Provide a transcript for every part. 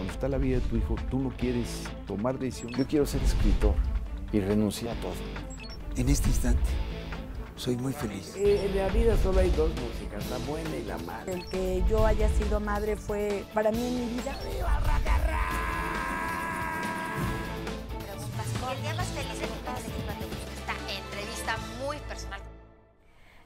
cuando está la vida de tu hijo, tú no quieres tomar decisiones. Yo quiero ser escritor y renuncié a todo. En este instante, soy muy feliz. En la vida solo hay dos músicas, la buena y la mala. El que yo haya sido madre fue, para mí en mi vida, ¡viva rock and roll! El día más feliz de mi vida es cuando esta entrevista muy personal.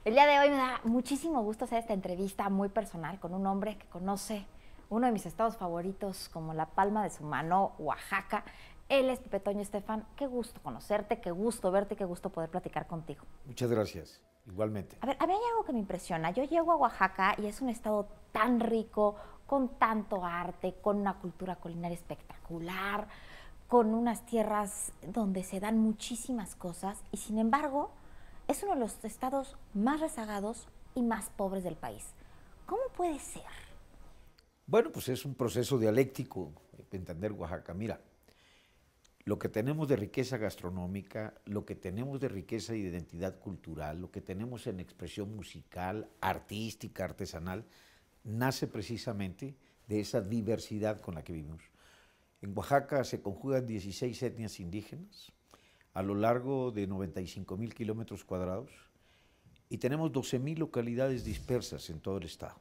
El día de hoy me da muchísimo gusto hacer esta entrevista muy personal con un hombre que conoce uno de mis estados favoritos como la palma de su mano, Oaxaca. Él es Pepe Toño Estefan. Qué gusto conocerte, qué gusto verte, qué gusto poder platicar contigo. Muchas gracias, igualmente. A ver, a mí hay algo que me impresiona. Yo llego a Oaxaca y es un estado tan rico, con tanto arte, con una cultura culinaria espectacular, con unas tierras donde se dan muchísimas cosas y sin embargo es uno de los estados más rezagados y más pobres del país. ¿Cómo puede ser? Bueno, pues es un proceso dialéctico entender Oaxaca. Mira, lo que tenemos de riqueza gastronómica, lo que tenemos de riqueza y de identidad cultural, lo que tenemos en expresión musical, artística, artesanal, nace precisamente de esa diversidad con la que vivimos. En Oaxaca se conjugan 16 etnias indígenas a lo largo de 95,000 kilómetros cuadrados y tenemos 12,000 localidades dispersas en todo el estado.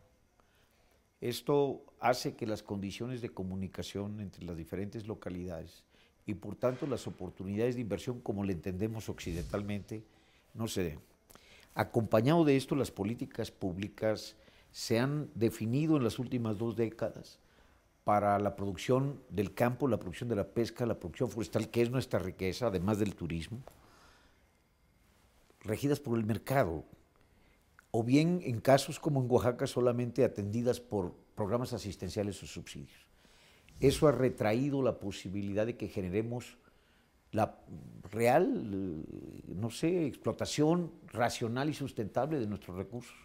Esto hace que las condiciones de comunicación entre las diferentes localidades y por tanto las oportunidades de inversión como le entendemos occidentalmente no se den. Acompañado de esto, las políticas públicas se han definido en las últimas 2 décadas para la producción del campo, la producción de la pesca, la producción forestal, que es nuestra riqueza, además del turismo, regidas por el mercado, o bien en casos como en Oaxaca solamente atendidas por programas asistenciales o subsidios. Eso ha retraído la posibilidad de que generemos la real, no sé, explotación racional y sustentable de nuestros recursos.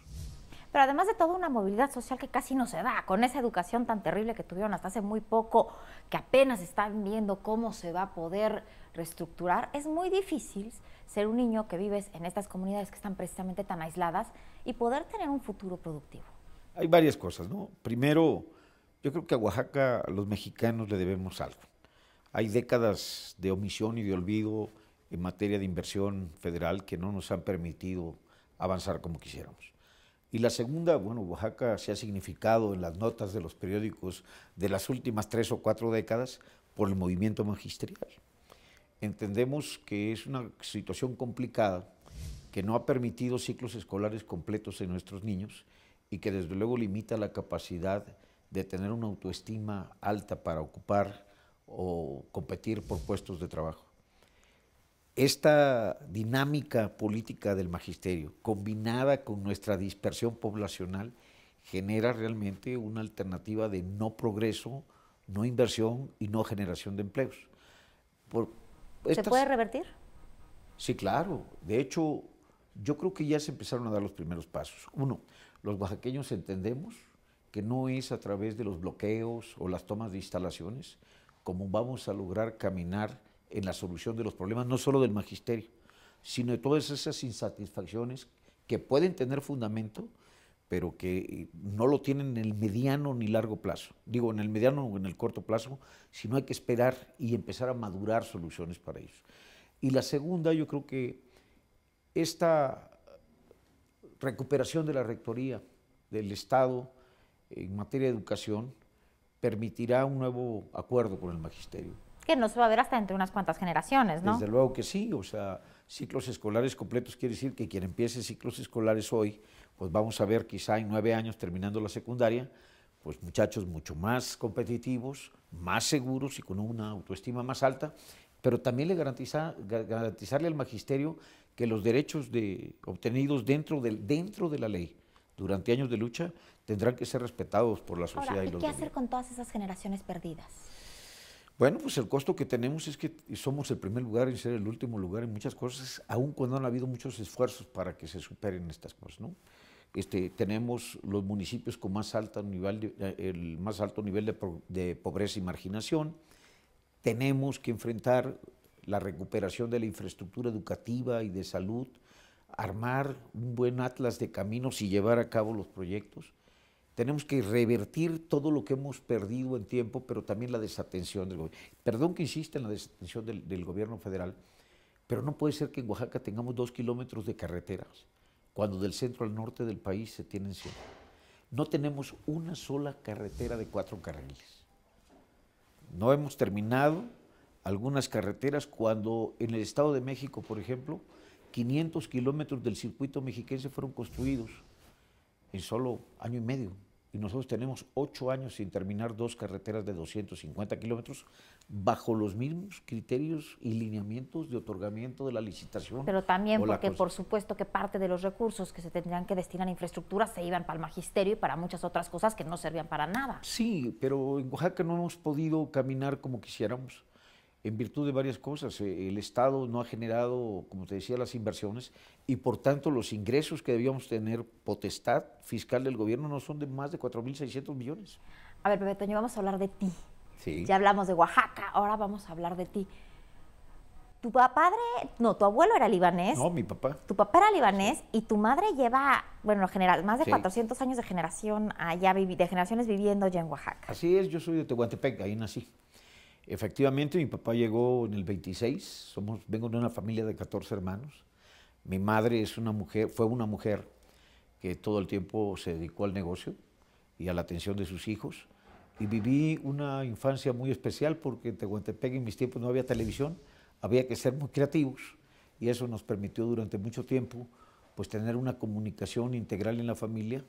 Pero además de todo, una movilidad social que casi no se da, con esa educación tan terrible que tuvieron hasta hace muy poco, que apenas están viendo cómo se va a poder reestructurar, es muy difícil ser un niño que vives en estas comunidades que están precisamente tan aisladas y poder tener un futuro productivo. Hay varias cosas, ¿no? Primero, yo creo que a Oaxaca, a los mexicanos le debemos algo. Hay décadas de omisión y de olvido en materia de inversión federal que no nos han permitido avanzar como quisiéramos. Y la segunda, bueno, Oaxaca se ha significado en las notas de los periódicos de las últimas 3 o 4 décadas por el movimiento magisterial. Entendemos que es una situación complicada que no ha permitido ciclos escolares completos en nuestros niños y que desde luego limita la capacidad de tener una autoestima alta para ocupar o competir por puestos de trabajo. Esta dinámica política del magisterio, combinada con nuestra dispersión poblacional, genera realmente una alternativa de no progreso, no inversión y no generación de empleos. ¿Se puede revertir? Sí, claro. De hecho, yo creo que ya se empezaron a dar los primeros pasos. Uno, los oaxaqueños entendemos que no es a través de los bloqueos o las tomas de instalaciones como vamos a lograr caminar en la solución de los problemas, no solo del magisterio, sino de todas esas insatisfacciones que pueden tener fundamento, pero que no lo tienen en el mediano ni largo plazo. Digo, en el mediano o en el corto plazo, sino hay que esperar y empezar a madurar soluciones para ellos. Y la segunda, yo creo que esta recuperación de la rectoría del Estado en materia de educación permitirá un nuevo acuerdo con el magisterio. Que no se va a ver hasta entre unas cuantas generaciones, ¿no? Desde luego que sí, o sea, ciclos escolares completos quiere decir que quien empiece ciclos escolares hoy, pues vamos a ver quizá en 9 años terminando la secundaria, pues muchachos mucho más competitivos, más seguros y con una autoestima más alta, pero también garantizarle al magisterio que los derechos obtenidos dentro de la ley durante años de lucha tendrán que ser respetados por la sociedad. Ahora, y los ¿qué hacer con todas esas generaciones perdidas? Bueno, pues el costo que tenemos es que somos el primer lugar y ser el último lugar en muchas cosas, aun cuando han habido muchos esfuerzos para que se superen estas cosas, ¿no? Tenemos los municipios con el más alto nivel de pobreza y marginación. Tenemos que enfrentar la recuperación de la infraestructura educativa y de salud, armar un buen atlas de caminos y llevar a cabo los proyectos. Tenemos que revertir todo lo que hemos perdido en tiempo, pero también la desatención del gobierno. Perdón que insista en la desatención del gobierno federal, pero no puede ser que en Oaxaca tengamos 2 kilómetros de carreteras, cuando del centro al norte del país se tienen 100. No tenemos una sola carretera de 4 carriles. No hemos terminado algunas carreteras cuando en el Estado de México, por ejemplo, 500 kilómetros del circuito mexiquense fueron construidos en solo año y medio. Y nosotros tenemos 8 años sin terminar 2 carreteras de 250 kilómetros bajo los mismos criterios y lineamientos de otorgamiento de la licitación. Pero también porque por supuesto que parte de los recursos que se tendrían que destinar a infraestructura se iban para el magisterio y para muchas otras cosas que no servían para nada. Sí, pero en Oaxaca no hemos podido caminar como quisiéramos en virtud de varias cosas. El Estado no ha generado, como te decía, las inversiones y por tanto los ingresos que debíamos tener potestad fiscal del gobierno no son de más de 4.600 millones. A ver, Pepe Toño, vamos a hablar de ti. Sí. Ya hablamos de Oaxaca, ahora vamos a hablar de ti. Tu padre, no, tu abuelo era libanés. No, mi papá. Tu papá era libanés y tu madre lleva, bueno, general, más de Sí. 400 años de generación allá, de generaciones viviendo ya en Oaxaca. Así es, yo soy de Tehuantepec, ahí nací. Efectivamente, mi papá llegó en el 26, vengo de una familia de 14 hermanos. Mi madre fue una mujer que todo el tiempo se dedicó al negocio y a la atención de sus hijos. Y viví una infancia muy especial porque en Tehuantepec en mis tiempos no había televisión, había que ser muy creativos y eso nos permitió durante mucho tiempo pues tener una comunicación integral en la familia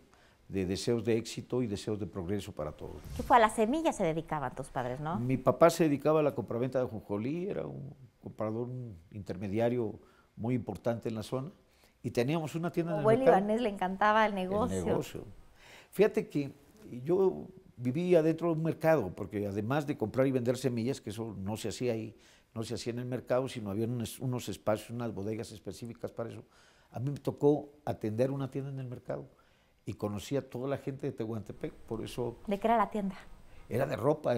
de deseos de éxito y deseos de progreso para todos. ¿Qué fue? A las semillas se dedicaban tus padres, ¿no? Mi papá se dedicaba a la compraventa de ajonjolí, era un comprador, un intermediario muy importante en la zona y teníamos una tienda en el Buen mercado. libanés le encantaba el negocio. El negocio. Fíjate que yo vivía dentro de un mercado, porque además de comprar y vender semillas, que eso no se hacía ahí, no se hacía en el mercado, sino había unos espacios, unas bodegas específicas para eso. A mí me tocó atender una tienda en el mercado y conocí a toda la gente de Tehuantepec, por eso... ¿De qué era la tienda? Era de ropa.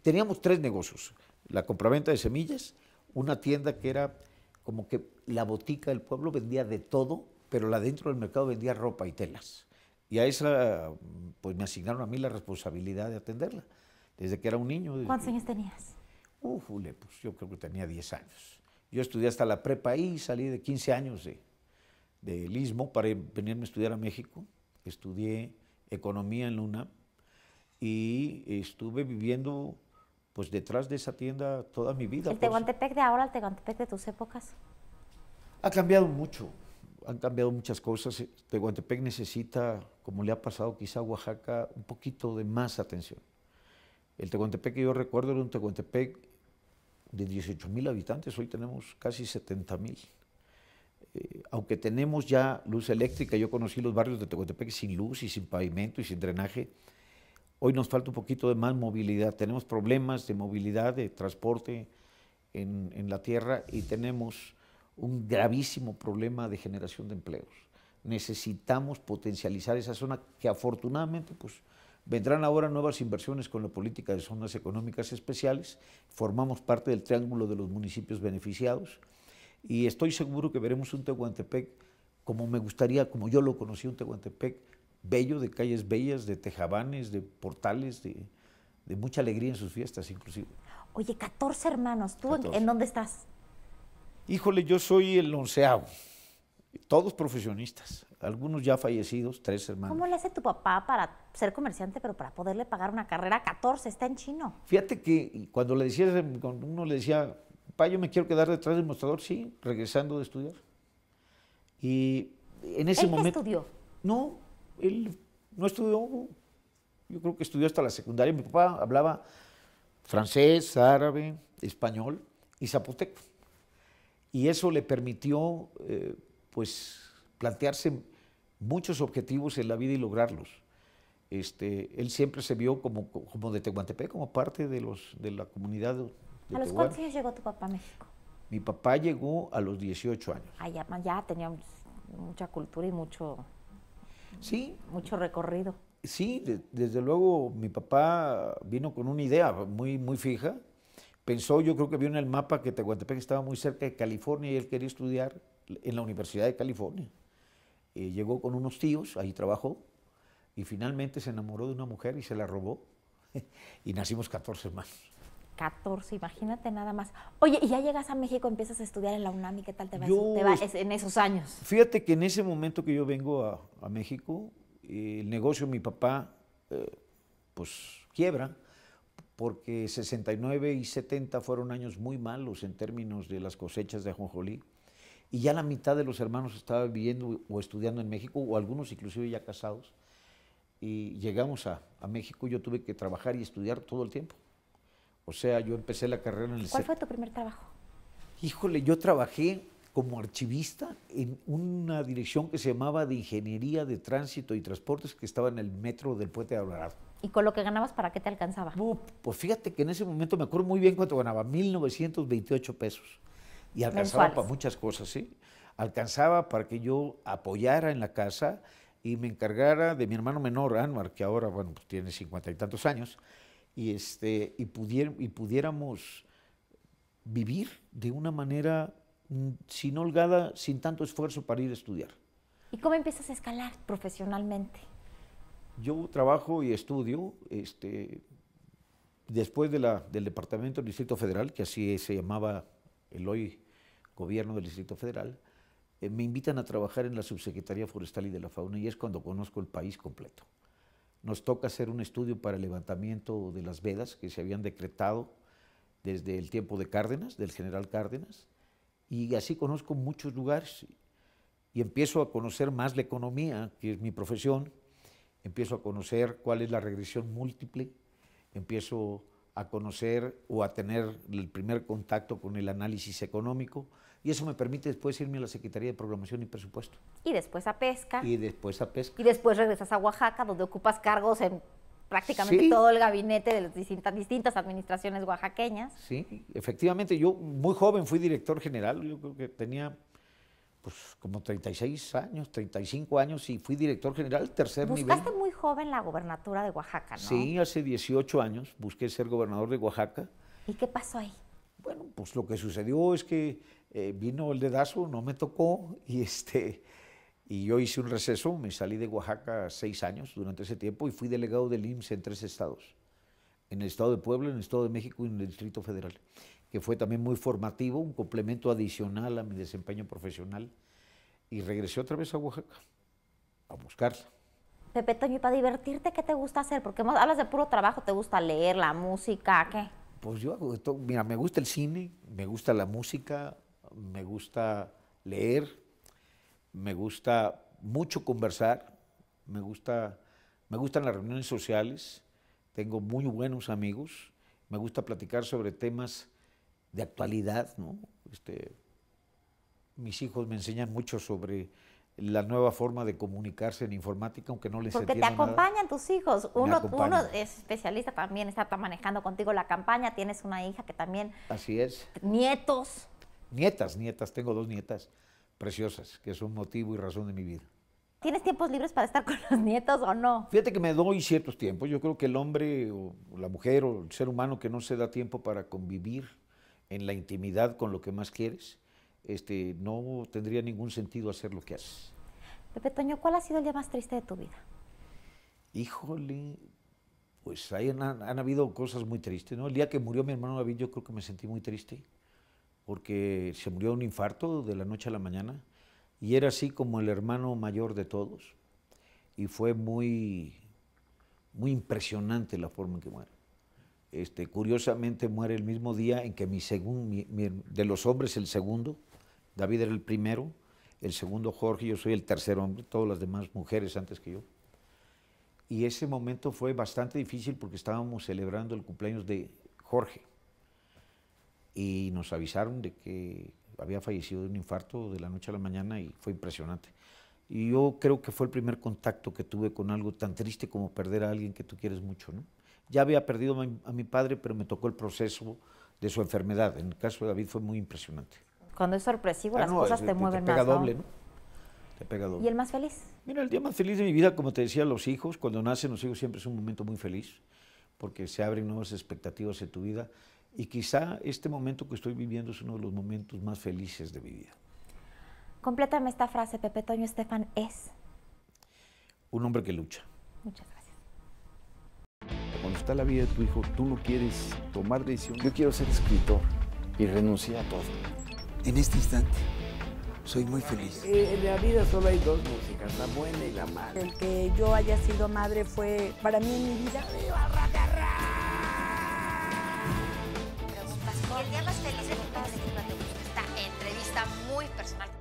Teníamos 3 negocios, la compraventa de semillas, una tienda que era como que la botica del pueblo vendía de todo, pero la dentro del mercado vendía ropa y telas. Y a esa, pues me asignaron a mí la responsabilidad de atenderla, desde que era un niño. ¿Cuántos años tenías? Pues yo creo que tenía 10 años. Yo estudié hasta la prepa ahí, salí de 15 años del Istmo para venirme a estudiar a México. Estudié economía en la UNAM y estuve viviendo pues detrás de esa tienda toda mi vida. ¿El Tehuantepec de ahora, el Tehuantepec de tus épocas? Ha cambiado mucho, han cambiado muchas cosas. Tehuantepec necesita, como le ha pasado quizá a Oaxaca, un poquito de más atención. El Tehuantepec que yo recuerdo era un Tehuantepec de 18,000 habitantes, hoy tenemos casi 70,000. Aunque tenemos ya luz eléctrica, yo conocí los barrios de Tehuantepec sin luz y sin pavimento y sin drenaje, hoy nos falta un poquito de más movilidad. Tenemos problemas de movilidad, de transporte en la tierra y tenemos un gravísimo problema de generación de empleos. Necesitamos potencializar esa zona que afortunadamente pues, vendrán ahora nuevas inversiones con la política de zonas económicas especiales. Formamos parte del triángulo de los municipios beneficiados y estoy seguro que veremos un Tehuantepec como me gustaría, como yo lo conocí, un Tehuantepec bello, de calles bellas, de tejabanes, de portales, de mucha alegría en sus fiestas inclusive. Oye, 14 hermanos, ¿tú 14. en dónde estás? Híjole, yo soy el 11º, todos profesionistas, algunos ya fallecidos, 3 hermanos. ¿Cómo le hace tu papá para ser comerciante, pero para poderle pagar una carrera? 14, está en chino. Fíjate que cuando uno le decía, papá, yo me quiero quedar detrás del mostrador, sí, regresando de estudiar. Y en ese ¿Él qué momento... estudió? No, él no estudió, yo creo que estudió hasta la secundaria. Mi papá hablaba francés, árabe, español y zapoteco. Y eso le permitió, pues, plantearse muchos objetivos en la vida y lograrlos. Él siempre se vio como de Tehuantepec, como parte de la comunidad de ¿A los Tehuantepec. cuántos años llegó tu papá a México? Mi papá llegó a los 18 años. Ah, ya tenía mucha cultura y mucho Sí, recorrido. sí, desde luego mi papá vino con una idea muy, muy fija. Pensó, yo creo que vio en el mapa que Tehuantepec estaba muy cerca de California y él quería estudiar en la Universidad de California. Llegó con unos tíos, ahí trabajó, y finalmente se enamoró de una mujer y se la robó y nacimos 14 hermanos. 14, imagínate nada más. Oye, y ya llegas a México, empiezas a estudiar en la UNAM, ¿y qué tal te va, en esos años? Fíjate que en ese momento que yo vengo a México, el negocio de mi papá, pues quiebra, porque 69 y 70 fueron años muy malos en términos de las cosechas de ajonjolí, y ya la mitad de los hermanos estaba viviendo o estudiando en México, o algunos inclusive ya casados, y llegamos a México, yo tuve que trabajar y estudiar todo el tiempo. O sea, yo empecé la carrera en el... ¿Cuál fue tu primer trabajo? Híjole, yo trabajé como archivista en una dirección que se llamaba de Ingeniería de Tránsito y Transportes, que estaba en el metro del Puente de Alvarado. ¿Y con lo que ganabas, para qué te alcanzaba? Pues fíjate que en ese momento me acuerdo muy bien cuánto ganaba, 1,928 pesos. Y alcanzaba mensuales. para muchas cosas, ¿sí? Alcanzaba para que yo apoyara en la casa y me encargara de mi hermano menor, Anwar, que ahora, bueno, pues tiene 50 y tantos años, y pudiéramos vivir de una manera sin holgada, sin tanto esfuerzo para ir a estudiar. ¿Y cómo empiezas a escalar profesionalmente? Yo trabajo y estudio después del Departamento del Distrito Federal, que así se llamaba el hoy Gobierno del Distrito Federal. Me invitan a trabajar en la Subsecretaría Forestal y de la Fauna, y es cuando conozco el país completo. Nos toca hacer un estudio para el levantamiento de las vedas que se habían decretado desde el tiempo de Cárdenas, del general Cárdenas, y así conozco muchos lugares y empiezo a conocer más la economía, que es mi profesión, empiezo a conocer cuál es la regresión múltiple, empiezo a conocer o a tener el primer contacto con el análisis económico, y eso me permite después irme a la Secretaría de Programación y Presupuesto. Y después a pesca. Y después a pesca. Y después regresas a Oaxaca, donde ocupas cargos en prácticamente Sí. todo el gabinete de las distintas administraciones oaxaqueñas. Sí, efectivamente, yo muy joven fui director general, yo creo que tenía pues como 36 años, 35 años, y fui director general, tercer nivel. Buscaste muy joven la gobernatura de Oaxaca, ¿no? Sí, hace 18 años busqué ser gobernador de Oaxaca. ¿Y qué pasó ahí? Bueno, pues lo que sucedió es que vino el dedazo, no me tocó, y yo hice un receso, me salí de Oaxaca 6 años durante ese tiempo y fui delegado del IMSS en 3 estados, en el estado de Puebla, en el estado de México y en el Distrito Federal, que fue también muy formativo, un complemento adicional a mi desempeño profesional, y regresé otra vez a Oaxaca a buscarla. Pepe Toño, y para divertirte, ¿qué te gusta hacer? Porque hablas de puro trabajo, ¿te gusta leer, la música, qué? Pues yo hago de todo. Mira, me gusta el cine, me gusta la música, me gusta leer, me gusta mucho conversar, me gustan las reuniones sociales, tengo muy buenos amigos, me gusta platicar sobre temas de actualidad, ¿no? Mis hijos me enseñan mucho sobre la nueva forma de comunicarse en informática, aunque no les Porque te entiendo nada. acompañan tus hijos. Me Uno acompañan. es especialista también, está manejando contigo la campaña, tienes una hija que también... Así es. Nietos. Nietas, tengo 2 nietas preciosas, que son motivo y razón de mi vida. ¿Tienes tiempos libres para estar con los nietos o no? Fíjate que me doy ciertos tiempos. Yo creo que el hombre o la mujer o el ser humano que no se da tiempo para convivir en la intimidad con lo que más quieres, no tendría ningún sentido hacer lo que haces. Pepe Toño, ¿cuál ha sido el día más triste de tu vida? Híjole, pues han habido cosas muy tristes, ¿no? El día que murió mi hermano David, yo creo que me sentí muy triste, porque se murió de un infarto de la noche a la mañana, y era así como el hermano mayor de todos, y fue muy, muy impresionante la forma en que muere. Curiosamente muere el mismo día en que de los hombres el segundo, David era el primero, el segundo Jorge, yo soy el tercer hombre, todas las demás mujeres antes que yo. Y ese momento fue bastante difícil porque estábamos celebrando el cumpleaños de Jorge y nos avisaron de que había fallecido de un infarto de la noche a la mañana, y fue impresionante. Y yo creo que fue el primer contacto que tuve con algo tan triste como perder a alguien que tú quieres mucho, ¿no? Ya había perdido a mi padre, pero me tocó el proceso de su enfermedad. En el caso de David fue muy impresionante. Cuando es sorpresivo, las no, cosas te mueven te pega más, ¿no? doble, ¿no? Te pega doble. ¿Y el más feliz? Mira, el día más feliz de mi vida, como te decía, los hijos, cuando nacen los hijos siempre es un momento muy feliz, porque se abren nuevas expectativas en tu vida, y quizá este momento que estoy viviendo es uno de los momentos más felices de mi vida. Complétame esta frase, Pepe Toño Estefan es... Un hombre que lucha. Muchas gracias. Cuando está la vida de tu hijo, tú no quieres tomar decisiones. Yo quiero ser escritor y renuncié a todo. En este instante, soy muy feliz. En la vida solo hay dos músicas, la buena y la mala. El que yo haya sido madre fue para mí en mi vida. Preguntas. Y el día más feliz de esta entrevista muy personal.